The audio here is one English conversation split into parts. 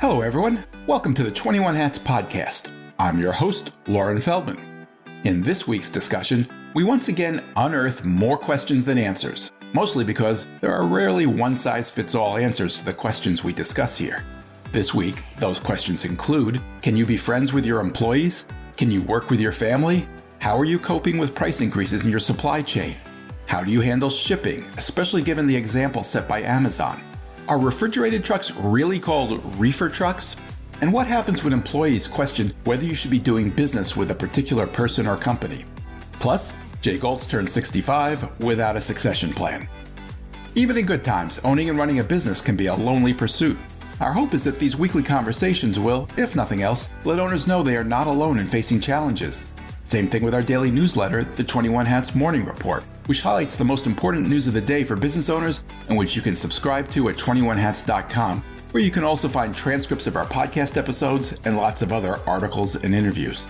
Hello, everyone. Welcome to the 21 Hats podcast. I'm your host, Lauren Feldman. In this week's discussion, we once again unearth more questions than answers, mostly because there are rarely one-size-fits-all answers to the questions we discuss here. This week, those questions include, can you be friends with your employees? Can you work with your family? How are you coping with price increases in your supply chain? How do you handle shipping, especially given the example set by Amazon? Are refrigerated trucks really called reefer trucks? And what happens when employees question whether you should be doing business with a particular person or company? Plus, Jay Goltz turned 65 without a succession plan. Even in good times, owning and running a business can be a lonely pursuit. Our hope is that these weekly conversations will, if nothing else, let owners know they are not alone in facing challenges. Same thing with our daily newsletter, the 21 Hats Morning Report, which highlights the most important news of the day for business owners and which you can subscribe to at 21hats.com, where you can also find transcripts of our podcast episodes and lots of other articles and interviews.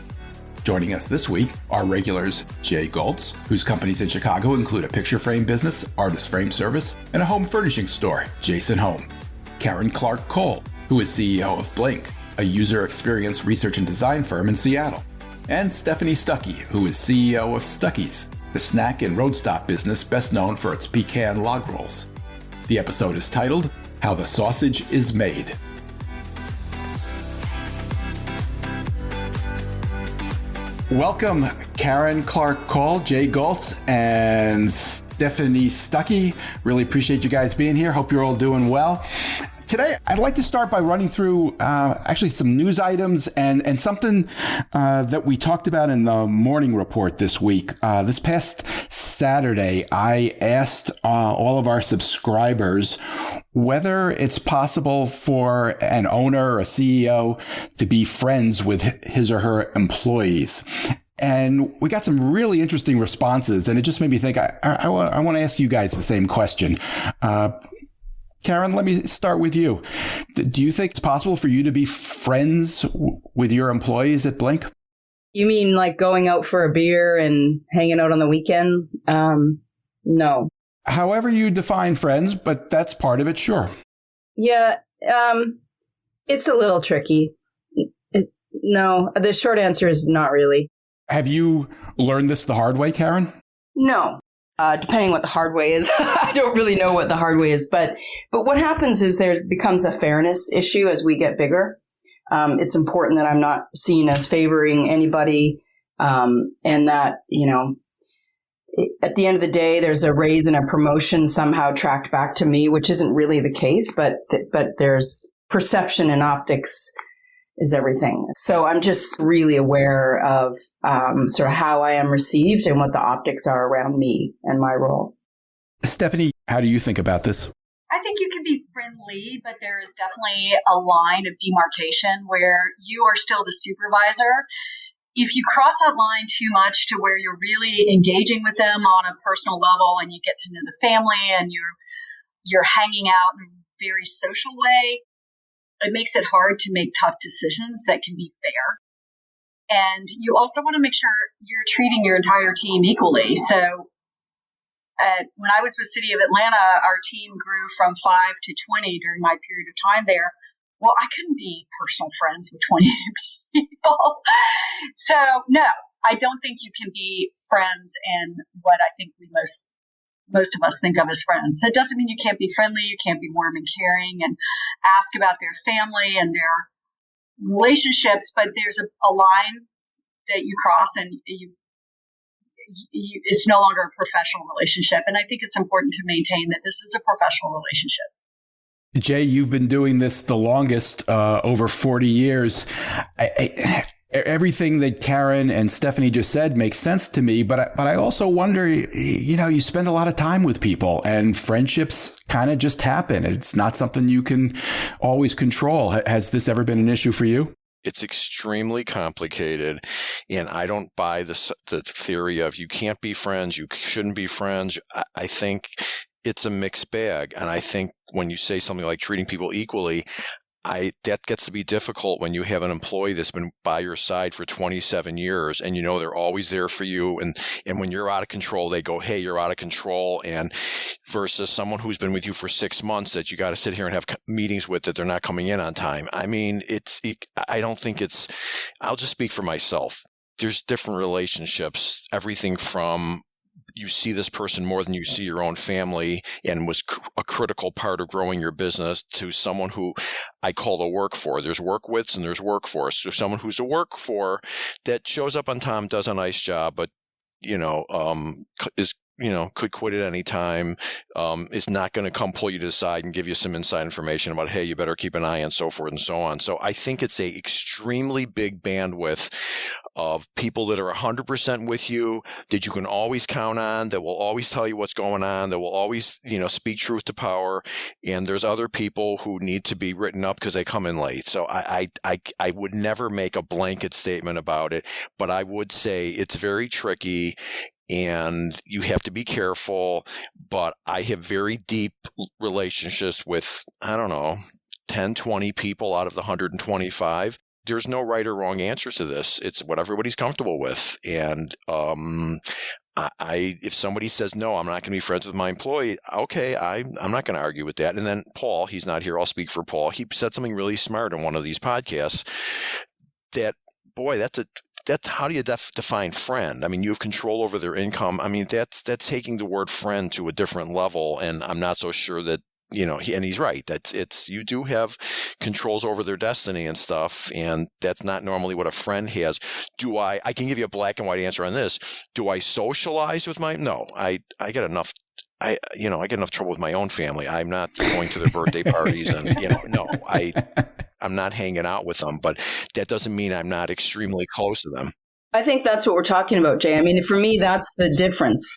Joining us this week are regulars Jay Goltz, whose companies in Chicago include a picture frame business, artist frame service, and a home furnishing store, Jason Home. Karen Clark Cole, who is CEO of Blink, a user experience research and design firm in Seattle. And Stephanie Stuckey, who is CEO of Stuckey's, the snack and road stop business best known for its pecan log rolls. The episode is titled, How the Sausage is Made. Welcome, Karen Clark Cole, Jay Goltz, and Stephanie Stuckey. Really appreciate you guys being here. Hope you're all doing well. Today, I'd like to start by running through actually some news items and something that we talked about in the morning report this week. This past Saturday, I asked all of our subscribers whether it's possible for an owner or a CEO to be friends with his or her employees. And we got some really interesting responses, and it just made me think, I want to ask you guys the same question. Karen, let me start with you. Do you think it's possible for you to be friends with your employees at Blink? You mean like going out for a beer and hanging out on the weekend? No. However you define friends, but that's part of it, sure. Yeah, it's a little tricky. No, the short answer is not really. Have you learned this the hard way, Karen? No. Depending what the hard way is. I don't really know what the hard way is. But what happens is there becomes a fairness issue as we get bigger. It's important that I'm not seen as favoring anybody, and that, at the end of the day, there's a raise and a promotion somehow tracked back to me, which isn't really the case, but there's perception and optics is everything. So I'm just really aware of sort of how I am received and what the optics are around me and my role. Stephanie, how do you think about this? I think you can be friendly, but there is definitely a line of demarcation where you are still the supervisor. If you cross that line too much to where you're really engaging with them on a personal level and you get to know the family and you're hanging out in a very social way, it makes it hard to make tough decisions that can be fair. And you also want to make sure you're treating your entire team equally. So when I was with City of Atlanta, our team grew from 5 to 20 during my period of time there. Well, I couldn't be personal friends with 20 people. So no, I don't think you can be friends in what I think most of us think of as friends. That doesn't mean you can't be friendly, you can't be warm and caring and ask about their family and their relationships, but there's a line that you cross and it's no longer a professional relationship. And I think it's important to maintain that this is a professional relationship. Jay, you've been doing this the longest, over 40 years. Everything that Karen and Stephanie just said makes sense to me, but I also wonder, you spend a lot of time with people and friendships kind of just happen. It's not something you can always control. Has this ever been an issue for you? It's extremely complicated, and I don't buy the theory of you can't be friends, you shouldn't be friends. I think it's a mixed bag, and I think when you say something like treating people equally, that gets to be difficult when you have an employee that's been by your side for 27 years and you know they're always there for you. And when you're out of control, they go, hey, you're out of control. And versus someone who's been with you for 6 months that you got to sit here and have meetings with that they're not coming in on time. I mean, I don't think I'll just speak for myself. There's different relationships, everything from you see this person more than you see your own family and was a critical part of growing your business to someone who I call a work for. There's work withs and there's workforce. So someone who's a work for that shows up on time, does a nice job, but, could quit at any time, is not going to come pull you to the side and give you some inside information about, hey, you better keep an eye on so forth and so on. So I think it's a extremely big bandwidth of people that are 100% with you, that you can always count on, that will always tell you what's going on, that will always, speak truth to power. And there's other people who need to be written up because they come in late. So I would never make a blanket statement about it, but I would say it's very tricky. And you have to be careful, but I have very deep relationships with, 10, 20 people out of the 125. There's no right or wrong answer to this. It's what everybody's comfortable with. And if somebody says, no, I'm not going to be friends with my employee, okay, I'm not going to argue with that. And then Paul, he's not here, I'll speak for Paul. He said something really smart in one of these podcasts that, boy, that's how do you define friend? I mean, you have control over their income. I mean, that's taking the word friend to a different level. And I'm not so sure that, and he's right. You do have controls over their destiny and stuff. And that's not normally what a friend has. I can give you a black and white answer on this. Do I socialize with no, I get enough. I get enough trouble with my own family. I'm not going to their birthday parties and, no, I'm not hanging out with them, but that doesn't mean I'm not extremely close to them. I think that's what we're talking about, Jay. I mean, for me, that's the difference.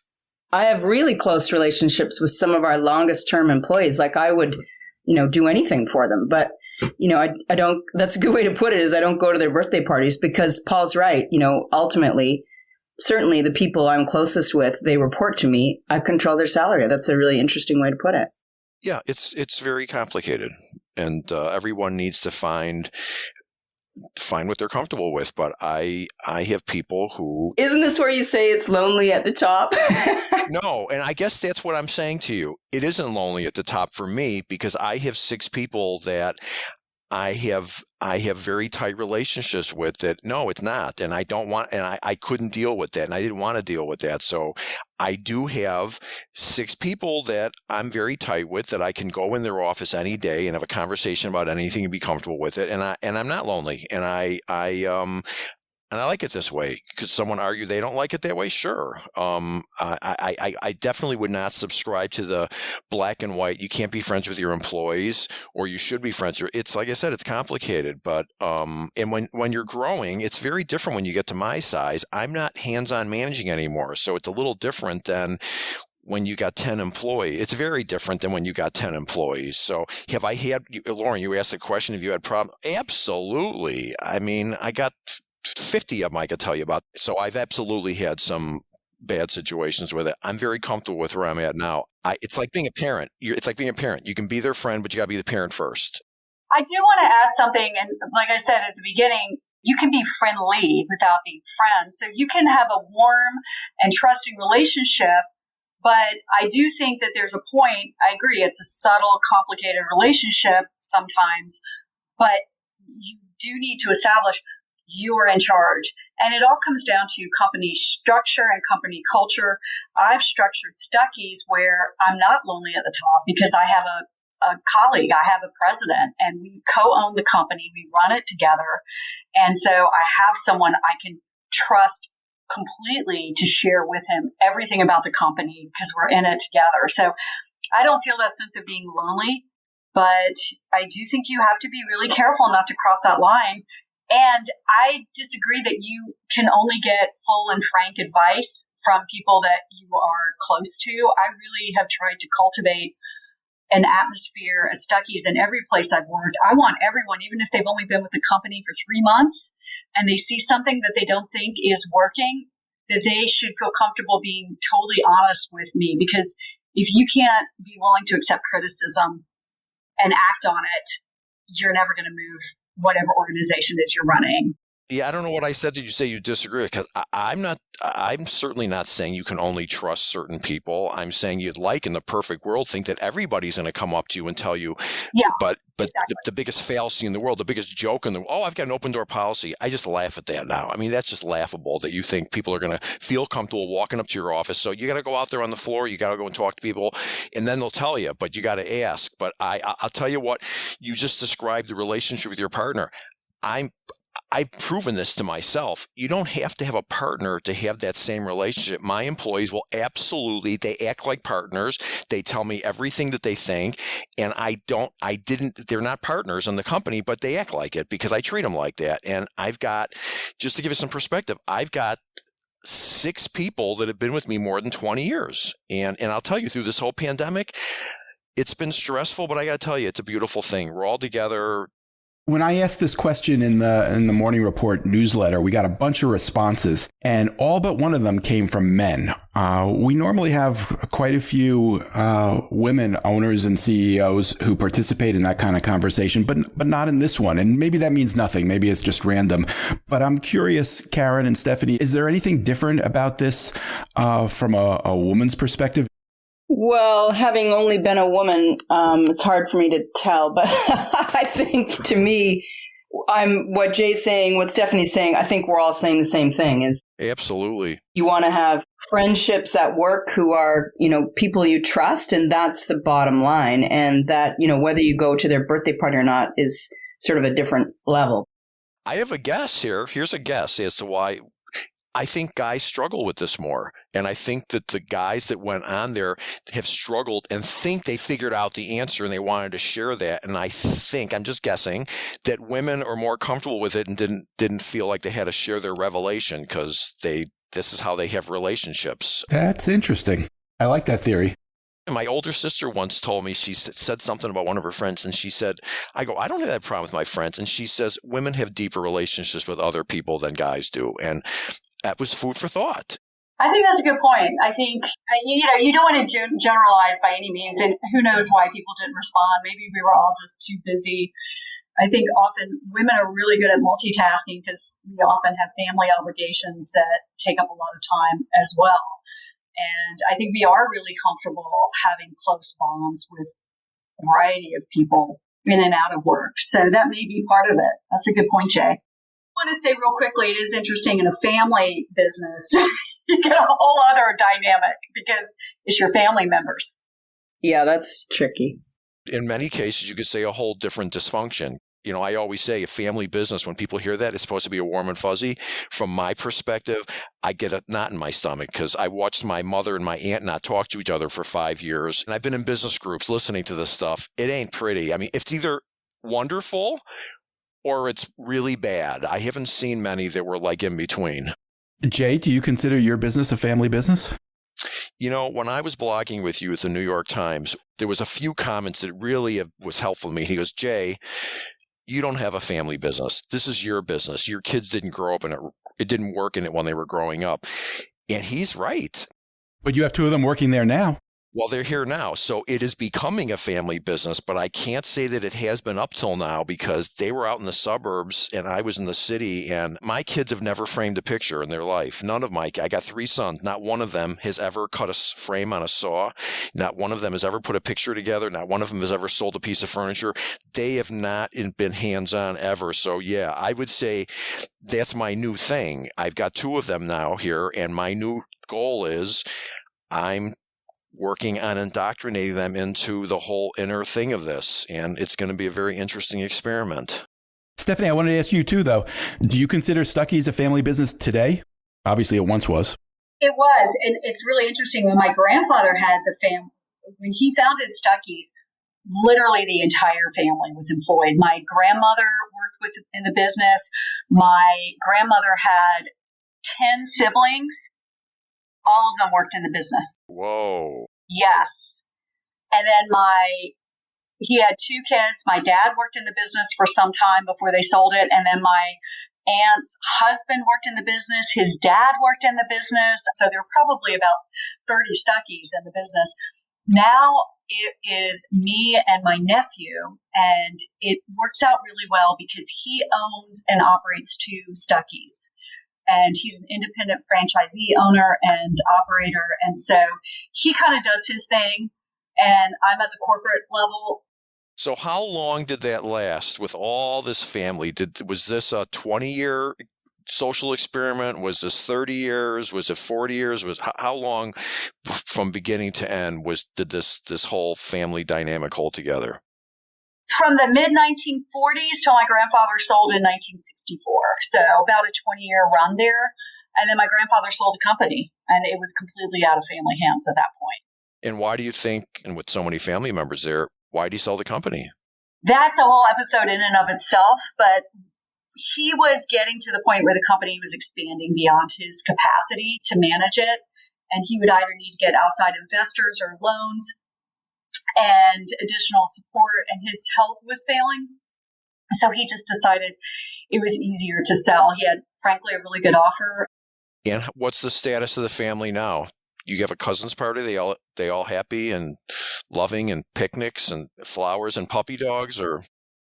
I have really close relationships with some of our longest term employees. Like I would, do anything for them. But, I don't, that's a good way to put it is I don't go to their birthday parties because Paul's right. Ultimately, certainly the people I'm closest with, they report to me. I control their salary. That's a really interesting way to put it. Yeah, it's very complicated, and everyone needs to find what they're comfortable with. But I have people who isn't this where you say it's lonely at the top? No, and I guess that's what I'm saying to you. It isn't lonely at the top for me because I have 6 people that I have very tight relationships with that. No, it's not. And I don't want, and I couldn't deal with that. And I didn't want to deal with that. So I do have 6 people that I'm very tight with that I can go in their office any day and have a conversation about anything and be comfortable with it. And I'm not lonely. And I like it this way. Could someone argue they don't like it that way? Sure. I definitely would not subscribe to the black and white. You can't be friends with your employees, or you should be friends. It's like I said, it's complicated. But and when you're growing, it's very different. When you get to my size, I'm not hands-on managing anymore, so it's a little different than when you got 10 employees. It's very different than when you got 10 employees. So have I had, Lauren, you asked the question, have you had problems? Absolutely. I mean, I got 50 of them I could tell you about. So I've absolutely had some bad situations with it. I'm very comfortable with where I'm at now. It's like being a parent. It's like being a parent. You can be their friend, but you got to be the parent first. I do want to add something. And like I said at the beginning, you can be friendly without being friends. So you can have a warm and trusting relationship. But I do think that there's a point. I agree. It's a subtle, complicated relationship sometimes. But you do need to establish you are in charge. And it all comes down to company structure and company culture. I've structured Stuckey's where I'm not lonely at the top because I have a colleague, I have a president, and we co-own the company. We run it together. And so I have someone I can trust completely to share with him everything about the company because we're in it together. So I don't feel that sense of being lonely, but I do think you have to be really careful not to cross that line. And I disagree that you can only get full and frank advice from people that you are close to. I really have tried to cultivate an atmosphere at Stuckey's in every place I've worked. I want everyone, even if they've only been with the company for 3 months and they see something that they don't think is working, that they should feel comfortable being totally honest with me. Because if you can't be willing to accept criticism and act on it, you're never going to move whatever organization that you're running. Yeah, I don't know what I said. Did you say you disagree? Because I'm certainly not saying you can only trust certain people. I'm saying you'd like in the perfect world think that everybody's going to come up to you and tell you, Yeah, but exactly. the biggest fallacy in the world, the biggest joke in the world, oh, I've got an open door policy. I just laugh at that now. I mean, that's just laughable that you think people are going to feel comfortable walking up to your office. So you got to go out there on the floor. You got to go and talk to people and then they'll tell you, but you got to ask. But I'll tell you what, you just described the relationship with your partner. I've proven this to myself. You don't have to have a partner to have that same relationship. My employees will absolutely, they act like partners. They tell me everything that they think. And they're not partners in the company, but they act like it because I treat them like that. And I've got, just to give you some perspective, I've got 6 people that have been with me more than 20 years. And I'll tell you, through this whole pandemic, it's been stressful, but I got to tell you, it's a beautiful thing. We're all together. When I asked this question in the Morning Report newsletter, we got a bunch of responses, and all but one of them came from men. We normally have quite a few women owners and CEOs who participate in that kind of conversation, but not in this one. And maybe that means nothing. Maybe it's just random. But I'm curious, Karen and Stephanie, is there anything different about this from a woman's perspective? Well, having only been a woman, it's hard for me to tell, but I think to me, what Jay's saying, what Stephanie's saying, I think we're all saying the same thing is Absolutely. you want to have friendships at work who are, people you trust. And that's the bottom line. And that, whether you go to their birthday party or not is sort of a different level. I have a guess here. Here's a guess as to why. I think guys struggle with this more. And I think that the guys that went on there have struggled and think they figured out the answer and they wanted to share that. And I think, I'm just guessing, that women are more comfortable with it and didn't feel like they had to share their revelation because this is how they have relationships. That's interesting. I like that theory. My older sister once told me, she said something about one of her friends, and she said, I don't have that problem with my friends. And she says, women have deeper relationships with other people than guys do. And that was food for thought. I think that's a good point. I think, you don't want to generalize by any means, and who knows why people didn't respond. Maybe we were all just too busy. I think often women are really good at multitasking because we often have family obligations that take up a lot of time as well. And I think we are really comfortable having close bonds with a variety of people in and out of work. So that may be part of it. That's a good point, Jay. I want to say real quickly, it is interesting in a family business, you get a whole other dynamic because it's your family members. Yeah, that's tricky. In many cases, you could say a whole different dysfunction. I always say a family business, when people hear that, it's supposed to be a warm and fuzzy. From my perspective, I get a knot in my stomach because I watched my mother and my aunt not talk to each other for 5 years. And I've been in business groups listening to this stuff. It ain't pretty. I mean, it's either wonderful or it's really bad. I haven't seen many that were like in between. Jay, do you consider your business a family business? When I was blogging with you at the New York Times, there was a few comments that really was helpful to me. He goes, Jay, you don't have a family business. This is your business. Your kids didn't grow up in it. It didn't work in it when they were growing up. And he's right. But you have 2 of them working there now. Well, they're here now. So it is becoming a family business, but I can't say that it has been up till now because they were out in the suburbs and I was in the city, and my kids have never framed a picture in their life. I got 3 sons. Not one of them has ever cut a frame on a saw. Not one of them has ever put a picture together. Not one of them has ever sold a piece of furniture. They have not been hands-on ever. So yeah, I would say that's my new thing. I've got 2 of them now here, and my new goal is I'm working on indoctrinating them into the whole inner thing of this. And it's going to be a very interesting experiment. Stephanie, I wanted to ask you too, though. Do you consider Stuckey's a family business today? Obviously, it once was. It was. And it's really interesting. When my grandfather had the family, when he founded Stuckey's, literally the entire family was employed. My grandmother worked in the business. My grandmother had 10 siblings. All of them worked in the business. Whoa. Yes. And then he had 2 kids. My dad worked in the business for some time before they sold it. And then my aunt's husband worked in the business. His dad worked in the business. So there were probably about 30 Stuckey's in the business. Now it is me and my nephew, and it works out really well because he owns and operates two Stuckey's. And he's an independent franchisee owner and operator. And so he kind of does his thing, and I'm at the corporate level. So how long did that last with all this family? Was this a 20-year social experiment? Was this 30 years? Was it 40 years? How long from beginning to end did this whole family dynamic hold together? From the mid-1940s till my grandfather sold in 1964. So about a 20-year run there. And then my grandfather sold the company, and it was completely out of family hands at that point. And why do you think, and with so many family members there, why did he sell the company? That's a whole episode in and of itself, but he was getting to the point where the company was expanding beyond his capacity to manage it. And he would either need to get outside investors or loans and additional support, and his health was failing. So he just decided it was easier to sell. He had, frankly, a really good offer. And what's the status of the family now? You have a cousin's party? They all happy and loving, and picnics and flowers and puppy dogs, or?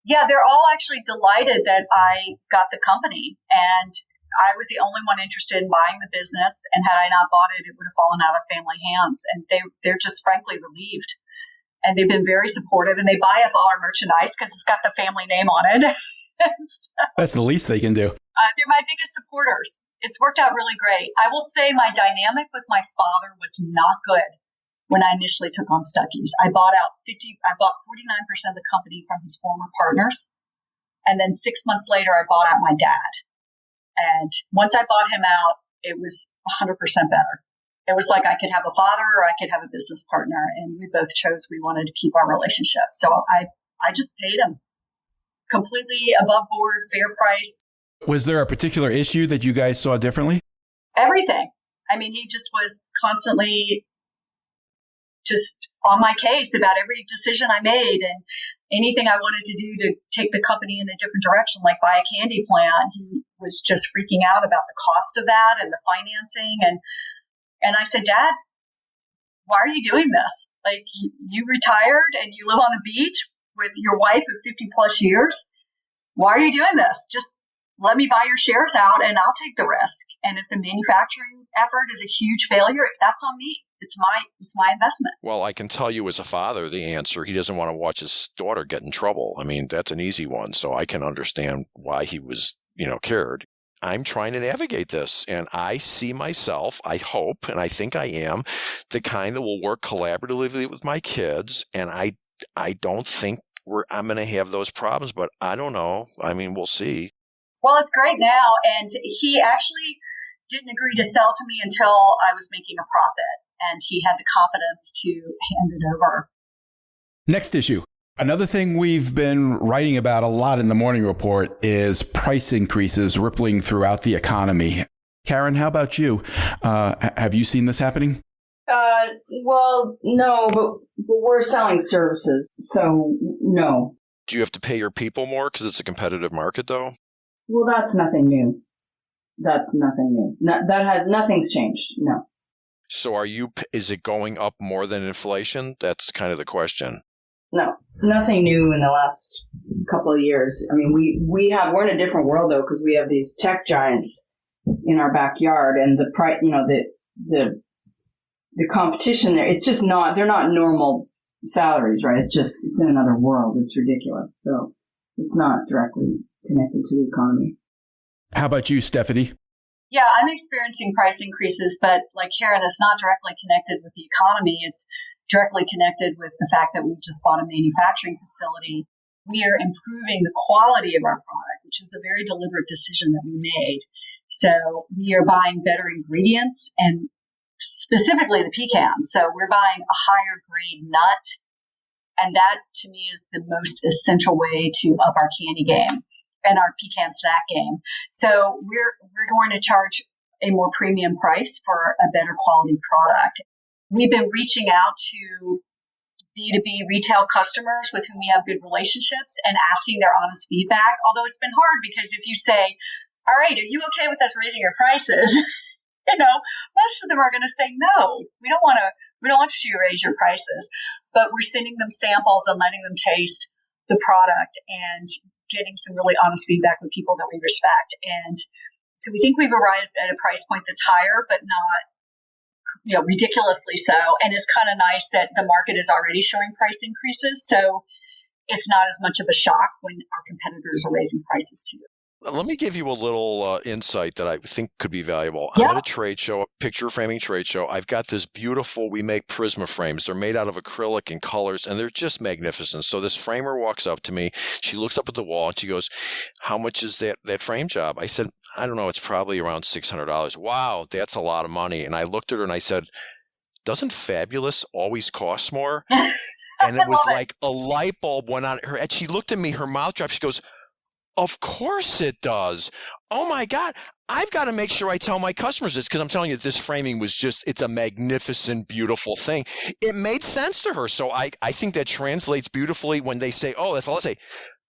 Yeah, they're all actually delighted that I got the company, and I was the only one interested in buying the business. And had I not bought it, it would have fallen out of family hands. And they're just frankly relieved. And they've been very supportive, and they buy up all our merchandise because it's got the family name on it. That's the least they can do. They're my biggest supporters. It's worked out really great. I will say my dynamic with my father was not good when I initially took on Stuckey's. I bought 49% of the company from his former partners. And then 6 months later, I bought out my dad. And once I bought him out, it was 100% better. It was like I could have a father or I could have a business partner, and we both chose we wanted to keep our relationship. So I just paid him completely above board, fair price. Was there a particular issue that you guys saw differently? Everything. I mean, he just was constantly just on my case about every decision I made and anything I wanted to do to take the company in a different direction, like buy a candy plant. He was just freaking out about the cost of that and the financing. And I said, Dad, why are you doing this? Like, you retired and you live on the beach with your wife of 50 plus years. Why are you doing this? Just let me buy your shares out and I'll take the risk. And if the manufacturing effort is a huge failure, that's on me. It's my investment. Well, I can tell you as a father, the answer, he doesn't want to watch his daughter get in trouble. I mean, that's an easy one. So I can understand why he was, cared. I'm trying to navigate this, and I see myself, I hope, and I think I am, the kind that will work collaboratively with my kids. And I don't think I'm going to have those problems, but I don't know. I mean, we'll see. Well, it's great now. And he actually didn't agree to sell to me until I was making a profit, and he had the confidence to hand it over. Next issue. Another thing we've been writing about a lot in the morning report is price increases rippling throughout the economy. Karen, how about you? Have you seen this happening? Well, no, but we're selling services, so no. Do you have to pay your people more because it's a competitive market, though? Well, that's nothing new. Nothing's changed. No. So is it going up more than inflation? That's kind of the question. No, nothing new in the last couple of years. I mean, we're in a different world though, because we have these tech giants in our backyard, and the price, the competition there. It's just not. They're not normal salaries, right? It's in another world. It's ridiculous. So it's not directly connected to the economy. How about you, Stephanie? Yeah, I'm experiencing price increases, but like Karen, it's not directly connected with the economy. It's directly connected with the fact that we just bought a manufacturing facility. We are improving the quality of our product, which is a very deliberate decision that we made. So we are buying better ingredients, and specifically the pecans. So we're buying a higher grade nut, and that to me is the most essential way to up our candy game and our pecan snack game. So we're going to charge a more premium price for a better quality product. We've been reaching out to B2B retail customers with whom we have good relationships and asking their honest feedback, although it's been hard because if you say, all right, are you okay with us raising your prices? Most of them are going to say, no, we don't want to We don't want you to raise your prices, but we're sending them samples and letting them taste the product and getting some really honest feedback with people that we respect. And so we think we've arrived at a price point that's higher, but not, ridiculously so. And it's kind of nice that the market is already showing price increases. So it's not as much of a shock when our competitors are raising prices too. Let me give you a little insight that I think could be valuable. Yeah. I'm at a trade show, a picture framing trade show. I've got this beautiful, we make Prisma frames. They're made out of acrylic and colors, and they're just magnificent. So this framer walks up to me. She looks up at the wall, and she goes, how much is that frame job? I said, I don't know. It's probably around $600. Wow, that's a lot of money. And I looked at her, and I said, doesn't fabulous always cost more? And it was like a light bulb went on her. And she looked at me, her mouth dropped. She goes, of course it does. Oh my God. I've got to make sure I tell my customers this, because I'm telling you, this framing was it's a magnificent, beautiful thing. It made sense to her. So I think that translates beautifully when they say, oh, that's all I say.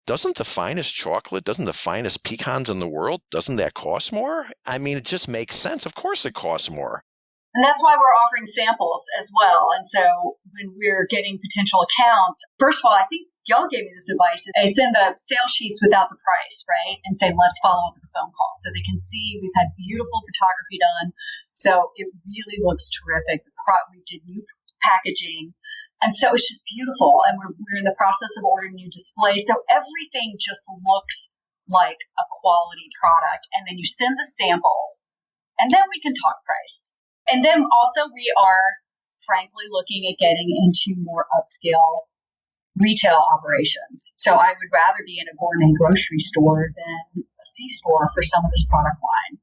Doesn't the finest chocolate, doesn't the finest pecans in the world, doesn't that cost more? I mean, it just makes sense. Of course it costs more. And that's why we're offering samples as well. And so when we're getting potential accounts, first of all, I think y'all gave me this advice. I send the sales sheets without the price, right? And say, let's follow up with a phone call. So they can see we've had beautiful photography done. So it really looks terrific. We did new packaging. And so it's just beautiful. And we're in the process of ordering new displays. So everything just looks like a quality product. And then you send the samples, and then we can talk price. And then also we are frankly looking at getting into more upscale retail operations. So I would rather be in a gourmet grocery store than a C-store for some of this product line.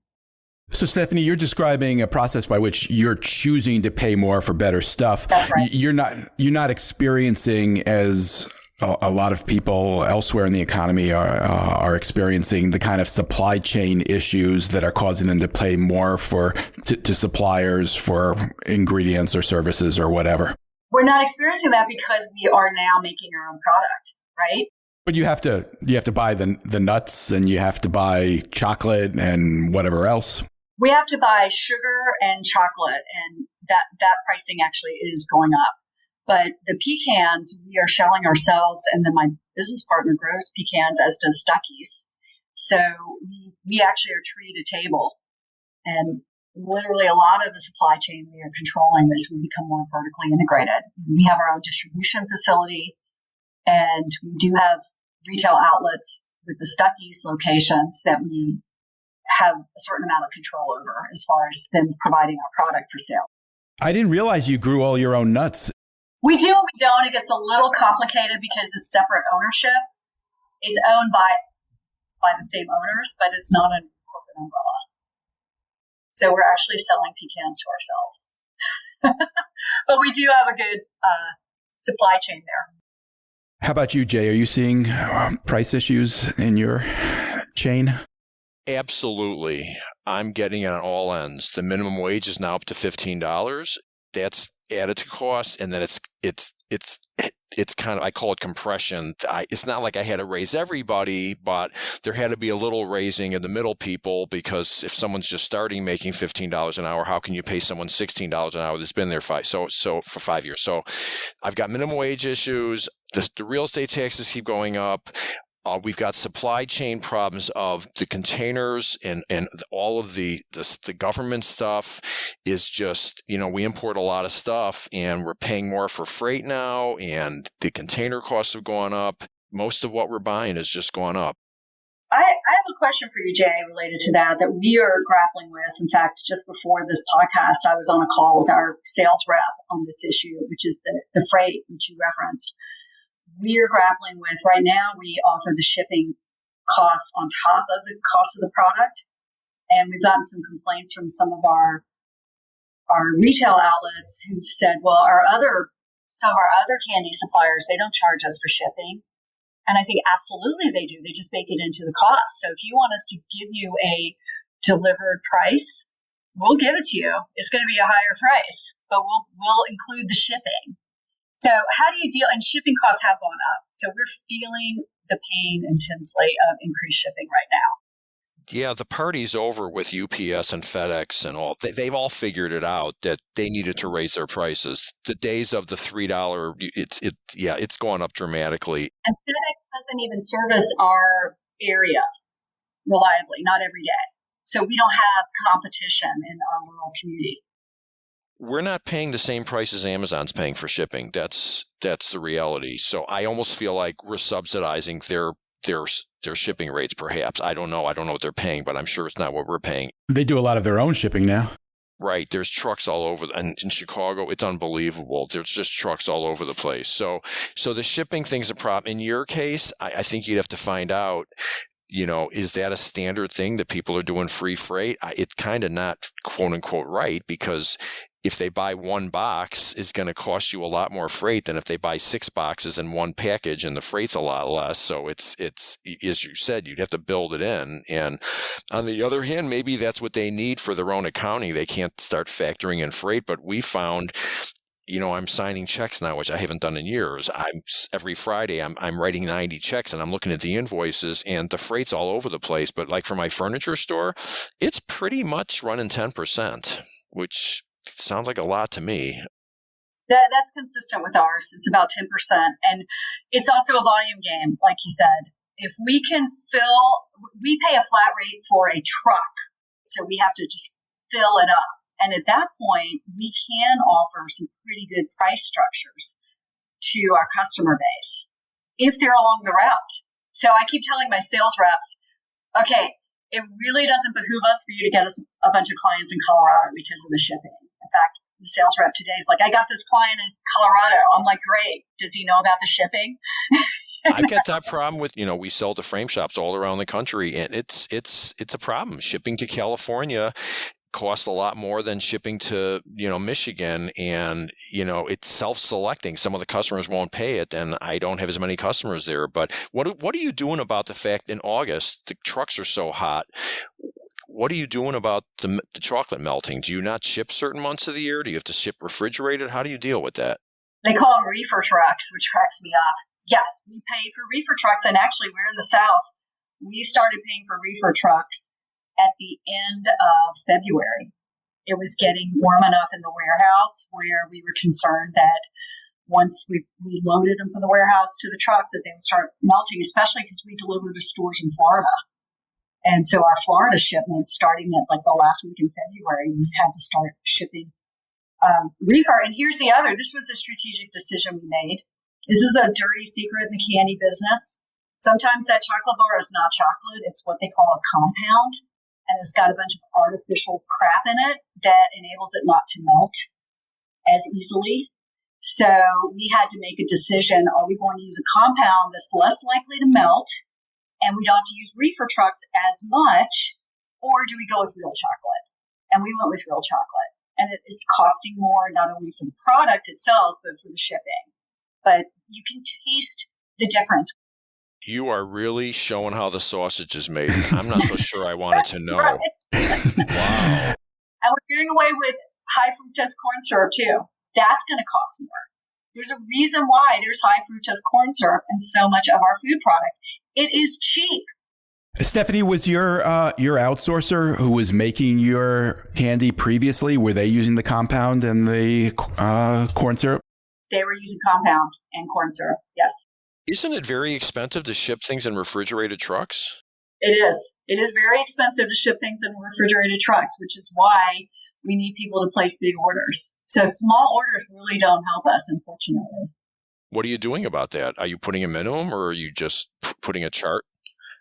So, Stephanie, you're describing a process by which you're choosing to pay more for better stuff. That's right. You're not experiencing, as a lot of people elsewhere in the economy are experiencing, the kind of supply chain issues that are causing them to pay more to suppliers for ingredients or services or whatever. We're not experiencing that because we are now making our own product, right? But you have to buy the nuts, and you have to buy chocolate and whatever else. We have to buy sugar and chocolate, and that pricing actually is going up. But the pecans, we are shelling ourselves, and then my business partner grows pecans, as does Stuckey's. So we actually are tree to table. And literally a lot of the supply chain we are controlling as we become more vertically integrated. We have our own distribution facility, and we do have retail outlets with the Stuckey's locations that we have a certain amount of control over as far as them providing our product for sale. I didn't realize you grew all your own nuts. We do and we don't. It gets a little complicated because it's separate ownership. It's owned by the same owners, but it's not a corporate umbrella. So we're actually selling pecans to ourselves. But we do have a good supply chain there. How about you, Jay? Are you seeing price issues in your chain? Absolutely. I'm getting it on all ends. The minimum wage is now up to $15. That's added to cost, and then it's kind of, I call it compression. It's not like I had to raise everybody, but there had to be a little raising in the middle people, because if someone's just starting making $15 an hour, how can you pay someone $16 an hour that's been there for 5 years? So I've got minimum wage issues. The real estate taxes keep going up. We've got supply chain problems of the containers and all of the government stuff is just, we import a lot of stuff and we're paying more for freight now, and the container costs have gone up. Most of what we're buying is just going up. I have a question for you, Jay, related to that we are grappling with. In fact, just before this podcast, I was on a call with our sales rep on this issue, which is the freight, which you referenced. We are grappling with right now. We offer the shipping cost on top of the cost of the product. And we've gotten some complaints from some of our retail outlets who've said, well, some of our other candy suppliers, they don't charge us for shipping. And I think absolutely they do. They just bake it into the cost. So if you want us to give you a delivered price, we'll give it to you. It's going to be a higher price, but we'll include the shipping. So how do you deal? And shipping costs have gone up. So we're feeling the pain intensely of increased shipping right now. Yeah, the party's over with UPS and FedEx and all. They've all figured it out that they needed to raise their prices. The days of the $3, it's gone up dramatically. And FedEx doesn't even service our area reliably, not every day. So we don't have competition in our rural community. We're not paying the same price as Amazon's paying for shipping. That's the reality. So I almost feel like we're subsidizing their shipping rates, perhaps. I don't know what they're paying, but I'm sure it's not what we're paying. They do a lot of their own shipping now. Right. There's trucks all over. And in Chicago, it's unbelievable. There's just trucks all over the place. So the shipping thing's a problem. In your case, I think you'd have to find out, is that a standard thing that people are doing free freight? It's kind of not quote unquote right, because if they buy one box, it's going to cost you a lot more freight than if they buy 6 boxes in one package, and the freight's a lot less. So it's as you said, you'd have to build it in. And on the other hand, maybe that's what they need for their own accounting. They can't start factoring in freight. But we found, I'm signing checks now, which I haven't done in years. Every Friday I'm writing 90 checks, and I'm looking at the invoices, and the freight's all over the place. But like for my furniture store, it's pretty much running 10%, which sounds like a lot to me. That's consistent with ours. It's about 10%. And it's also a volume game, like you said. If we can we pay a flat rate for a truck. So we have to just fill it up. And at that point, we can offer some pretty good price structures to our customer base if they're along the route. So I keep telling my sales reps, okay, it really doesn't behoove us for you to get us a bunch of clients in Colorado because of the shipping. In fact, the sales rep today is like, I got this client in Colorado. I'm like, great. Does he know about the shipping? I've got that problem with, we sell to frame shops all around the country, and it's a problem. Shipping to California costs a lot more than shipping to, Michigan, and, it's self-selecting. Some of the customers won't pay it, and I don't have as many customers there. But what are you doing about the fact in August the trucks are so hot? What are you doing about the chocolate melting? Do you not ship certain months of the year? Do you have to ship refrigerated? How do you deal with that? They call them reefer trucks, which cracks me up. Yes, we pay for reefer trucks. And actually, we're in the South. We started paying for reefer trucks at the end of February. It was getting warm enough in the warehouse where we were concerned that once we loaded them from the warehouse to the trucks, that they would start melting, especially because we deliver to stores in Florida. And so our Florida shipments, starting at like the last week in February, we had to start shipping reefer. And here's the other. This was a strategic decision we made. This is a dirty secret in the candy business. Sometimes that chocolate bar is not chocolate. It's what they call a compound. And it's got a bunch of artificial crap in it that enables it not to melt as easily. So we had to make a decision. Are we going to use a compound that's less likely to melt, and we don't have to use reefer trucks as much, or do we go with real chocolate? And we went with real chocolate. And it is costing more, not only for the product itself, but for the shipping. But you can taste the difference. You are really showing how the sausage is made. I'm not so sure I wanted to know. Right. Wow. And we're doing away with high fructose corn syrup, too. That's going to cost more. There's a reason why there's high fructose corn syrup in so much of our food product. It is cheap. Stephanie, was your outsourcer who was making your candy previously, were they using the compound and the corn syrup? They were using compound and corn syrup, yes. Isn't it very expensive to ship things in refrigerated trucks? It is. It is very expensive to ship things in refrigerated trucks, which is why we need people to place big orders. So small orders really don't help us, unfortunately. What are you doing about that? Are you putting a minimum, or are you just putting a chart?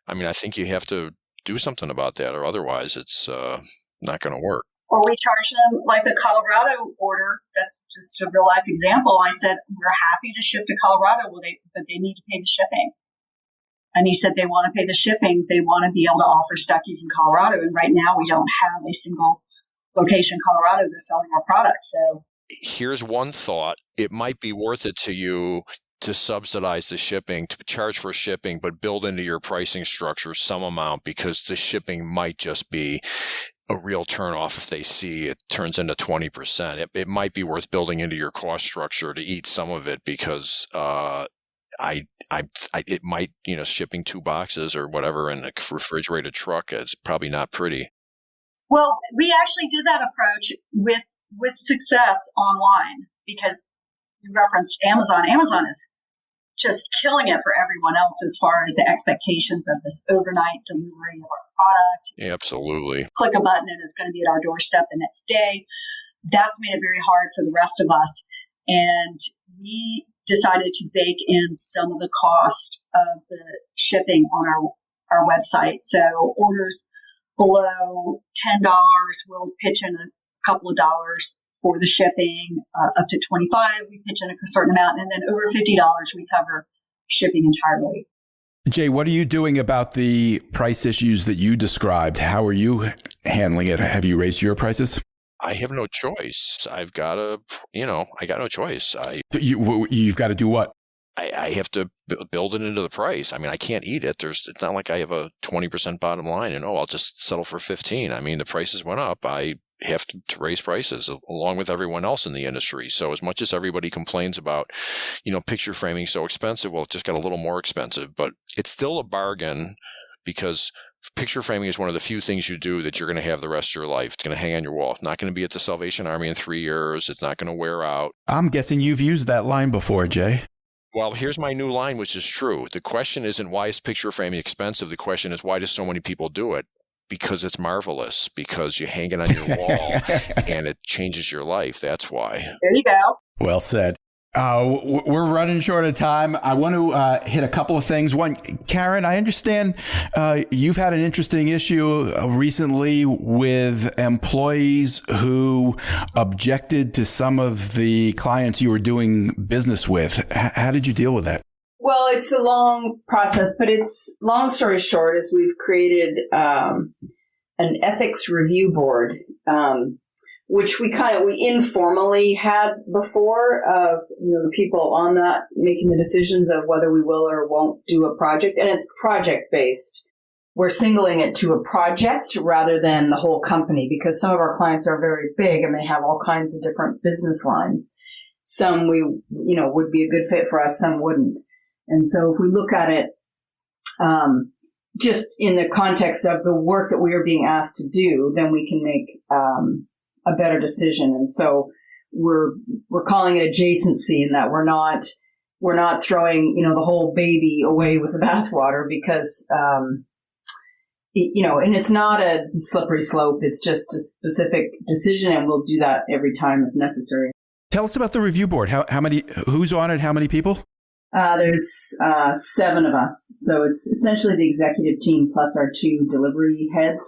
I mean, I think you have to do something about that, or otherwise it's not going to work. Or we charge them like the Colorado order. That's just a real life example. I said, we're happy to ship to Colorado, but they need to pay the shipping. And he said they want to pay the shipping. They want to be able to offer Stuckey's in Colorado. And right now we don't have a single location in Colorado that's selling our product. So here's one thought. It might be worth it to you to subsidize the shipping, to charge for shipping, but build into your pricing structure some amount, because the shipping might just be a real turnoff if they see it turns into 20%. It might be worth building into your cost structure to eat some of it, because it might, shipping 2 boxes or whatever in a refrigerated truck, it's probably not pretty. Well, we actually did that approach with success online because you referenced Amazon. Amazon is just killing it for everyone else as far as the expectations of this overnight delivery of our product. Absolutely. Click a button and it's going to be at our doorstep the next day. That's made it very hard for the rest of us. And we decided to bake in some of the cost of the shipping on our website. So orders below $10, we'll pitch in a couple of dollars for the shipping. Up to $25, we pitch in a certain amount, and then over $50, we cover shipping entirely. Jay, what are you doing about the price issues that you described? How are you handling it? Have you raised your prices? I have no choice. I got no choice. You've got to do what? I have to build it into the price. I mean, I can't eat it. It's not like I have a 20% bottom line and, I'll just settle for 15. I mean, the prices went up. I have to raise prices along with everyone else in the industry. So as much as everybody complains about, picture framing so expensive, well, it just got a little more expensive, but it's still a bargain because picture framing is one of the few things you do that you're going to have the rest of your life. It's going to hang on your wall. It's not going to be at the Salvation Army in 3 years. It's not going to wear out. I'm guessing you've used that line before, Jay. Well, here's my new line, which is true. The question isn't why is picture framing expensive? The question is why do so many people do it? Because it's marvelous. Because you hang it on your wall and it changes your life. That's why. There you go. Well said. We're running short of time. I want to hit a couple of things. One, Karen, I understand you've had an interesting issue recently with employees who objected to some of the clients you were doing business with. How did you deal with that? Well, it's a long process, but it's long story short is we've created an ethics review board, which we informally had before of the people on that making the decisions of whether we will or won't do a project, and it's project based. We're singling it to a project rather than the whole company because some of our clients are very big and they have all kinds of different business lines. Some would be a good fit for us, some wouldn't. And so if we look at it just in the context of the work that we are being asked to do, then we can make a better decision. And so we're calling it adjacency in that we're not throwing the whole baby away with the bathwater because and it's not a slippery slope. It's just a specific decision, and we'll do that every time if necessary. Tell us about the review board. How many? Who's on it? How many people? There's 7 of us. So it's essentially the executive team plus our 2 delivery heads.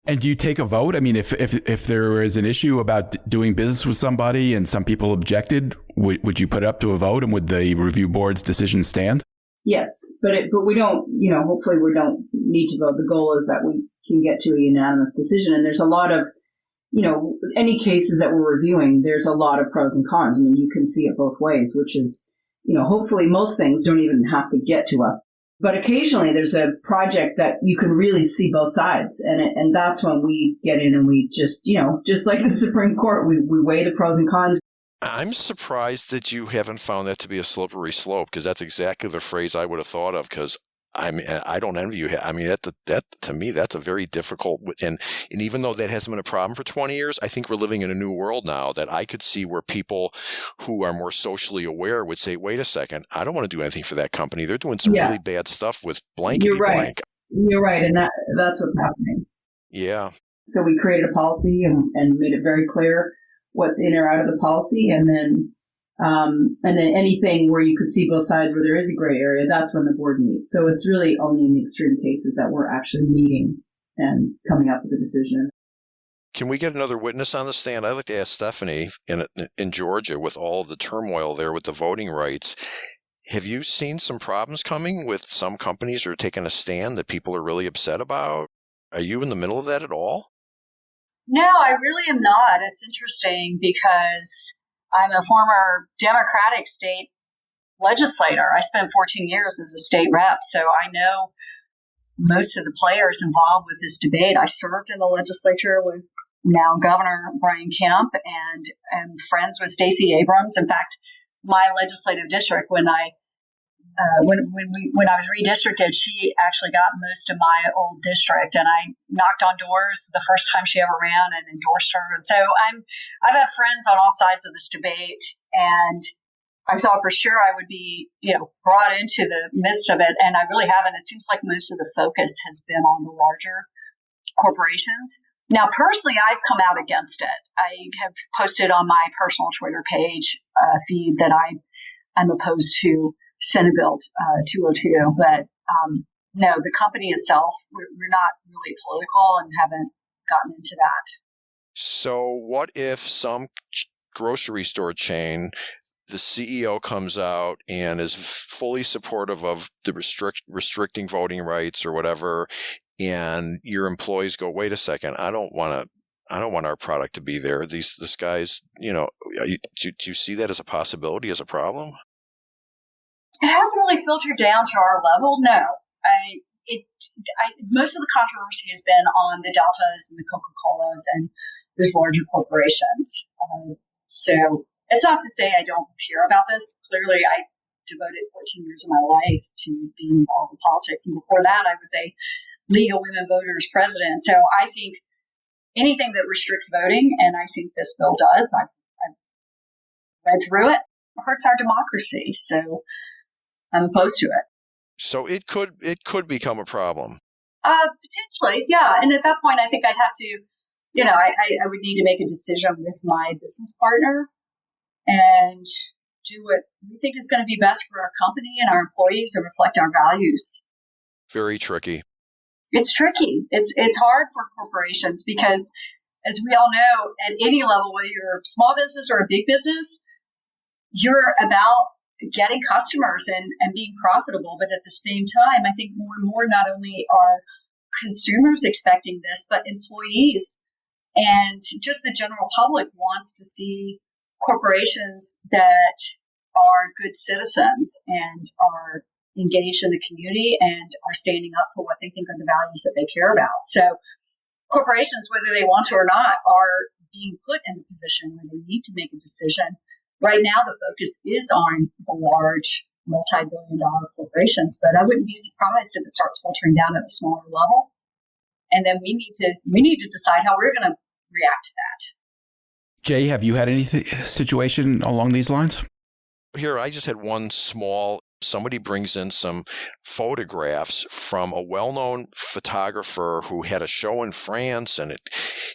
And do you take a vote? I mean, if there is an issue about doing business with somebody and some people objected, would you put it up to a vote, and would the review board's decision stand? Yes, but we don't, hopefully we don't need to vote. The goal is that we can get to a unanimous decision. And there's a lot of, any cases that we're reviewing, there's a lot of pros and cons. I mean, you can see it both ways, which is, hopefully most things don't even have to get to us. But occasionally there's a project that you can really see both sides. And that's when we get in and we just, just like the Supreme Court, we weigh the pros and cons. I'm surprised that you haven't found that to be a slippery slope, because that's exactly the phrase I would have thought of, because I mean, I don't envy you. I mean, that to me, that's a very difficult, and even though that hasn't been a problem for 20 years, I think we're living in a new world now that I could see where people who are more socially aware would say, wait a second, I don't want to do anything for that company. They're doing some really bad stuff with blankety blank. You're right. And that's what's happening. Yeah. So we created a policy and made it very clear what's in or out of the policy. And then anything where you could see both sides where there is a gray area, that's when the board meets. So it's really only in the extreme cases that we're actually meeting and coming up with a decision. Can we get another witness on the stand? I'd like to ask Stephanie, in Georgia, with all the turmoil there with the voting rights, have you seen some problems coming with some companies who are taking a stand that people are really upset about? Are you in the middle of that at all? No, I really am not. It's interesting because I'm a former Democratic state legislator. I spent 14 years as a state rep, so I know most of the players involved with this debate. I served in the legislature with now Governor Brian Kemp and am friends with Stacey Abrams. In fact, my legislative district, when I when I was redistricted, she actually got most of my old district, and I knocked on doors the first time she ever ran and endorsed her. And so I've had friends on all sides of this debate, and I thought for sure I would be, brought into the midst of it, and I really haven't. It seems like most of the focus has been on the larger corporations. Now, personally, I've come out against it. I have posted on my personal Twitter page feed that I'm opposed to Senate Bill 202. But no, the company itself, we're not really political and haven't gotten into that. So what if some grocery store chain, the CEO comes out and is fully supportive of the restricting voting rights or whatever, and your employees go, wait a second, I don't want our product to be there. This guy's, do you see that as a possibility, as a problem? It hasn't really filtered down to our level. No, most of the controversy has been on the Deltas and the Coca-Colas and those larger corporations. So it's not to say I don't care about this. Clearly, I devoted 14 years of my life to being involved in politics. And before that, I was a League of Women Voters president. So I think anything that restricts voting, and I think this bill does, I've read through it, hurts our democracy. So I'm opposed to it. So it could become a problem. Potentially, yeah. And at that point, I think I'd have to, I would need to make a decision with my business partner and do what we think is going to be best for our company and our employees and reflect our values. Very tricky. It's tricky. It's hard for corporations because, as we all know, at any level, whether you're a small business or a big business, you're about getting customers and being profitable. But at the same time, I think more and more, not only are consumers expecting this, but employees and just the general public wants to see corporations that are good citizens and are engaged in the community and are standing up for what they think are the values that they care about. So corporations, whether they want to or not, are being put in a position where they need to make a decision. Right now, the focus is on the large multi-billion-dollar corporations, but I wouldn't be surprised if it starts filtering down at a smaller level. And then we need to decide how we're going to react to that. Jay, have you had any situation along these lines? Here, I just had one small. Somebody brings in some photographs from a well-known photographer who had a show in France, and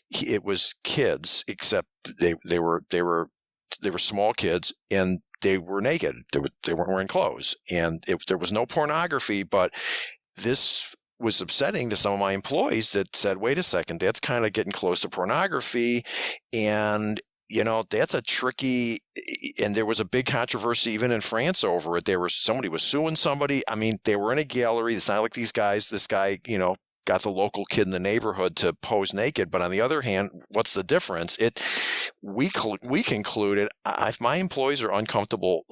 it was kids, except they were small kids, and they were naked. They weren't wearing clothes, and there was no pornography. But this was upsetting to some of my employees that said, "Wait a second, that's kind of getting close to pornography," and that's a tricky, and there was a big controversy even in France over it. Somebody was suing somebody. I mean, they were in a gallery. It's not like this guy, got the local kid in the neighborhood to pose naked. But on the other hand, what's the difference? We concluded if my employees are uncomfortable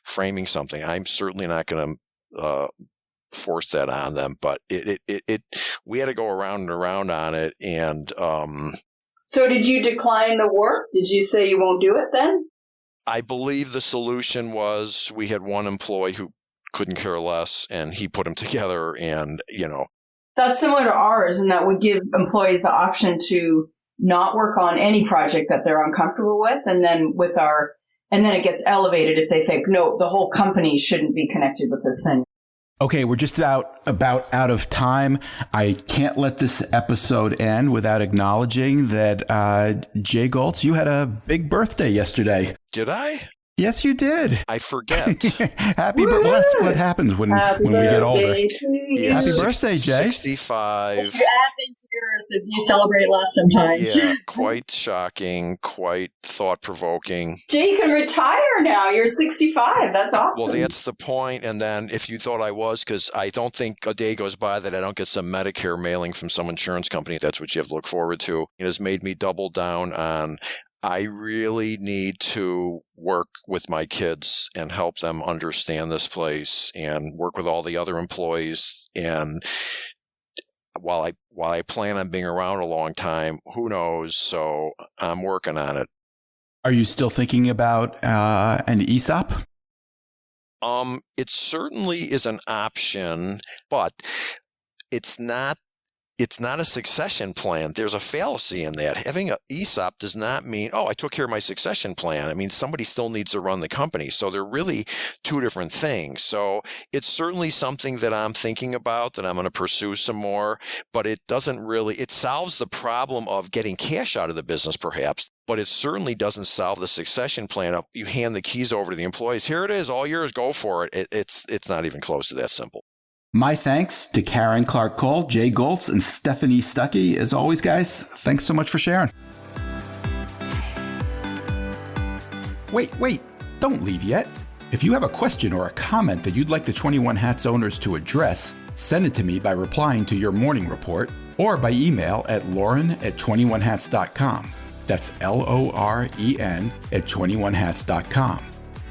framing something, I'm certainly not going to force that on them. But we had to go around and around on it, and So did you decline the work? Did you say you won't do it then? I believe the solution was we had one employee who couldn't care less, and he put them together, and That's similar to ours, and that would give employees the option to not work on any project that they're uncomfortable with, and then it gets elevated if they think, no, the whole company shouldn't be connected with this thing. Okay, we're just about out of time. I can't let this episode end without acknowledging that Jay Goltz, you had a big birthday yesterday. Did I? Yes, you did. I forget. Happy birthday. Well, that's what happens when we get older. Yeah, Happy birthday, Jay. 65. If you add the years that you celebrate less sometimes. Yeah, quite shocking, quite thought-provoking. Jay, you can retire now. You're 65. That's awesome. Well, that's the point. And then if you thought I was, because I don't think a day goes by that I don't get some Medicare mailing from some insurance company. That's what you have to look forward to. It has made me double down on I really need to work with my kids and help them understand this place and work with all the other employees. And while I plan on being around a long time, who knows? So I'm working on it. Are you still thinking about an ESOP? It certainly is an option, but it's not a succession plan. There's a fallacy in that. Having an ESOP does not mean, oh, I took care of my succession plan. I mean, somebody still needs to run the company. So they're really two different things. So it's certainly something that I'm thinking about, that I'm going to pursue some more, but it solves the problem of getting cash out of the business perhaps, but it certainly doesn't solve the succession plan of you hand the keys over to the employees. Here it is, all yours, go for it. It's not even close to that simple. My thanks to Karen Clark Cole, Jay Goltz, and Stephanie Stuckey. As always, guys, thanks so much for sharing. Wait, don't leave yet. If you have a question or a comment that you'd like the 21 Hats owners to address, send it to me by replying to your morning report or by email at lauren@21hats.com. That's LOREN@21hats.com.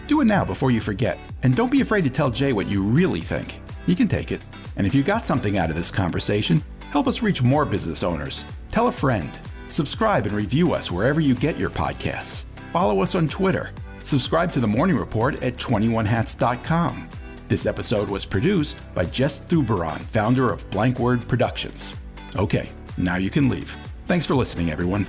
Do it now before you forget. And don't be afraid to tell Jay what you really think. He can take it. And if you got something out of this conversation, help us reach more business owners. Tell a friend. Subscribe and review us wherever you get your podcasts. Follow us on Twitter. Subscribe to the Morning Report at 21hats.com. This episode was produced by Jess Thuberon, founder of Blank Word Productions. Okay, now you can leave. Thanks for listening, everyone.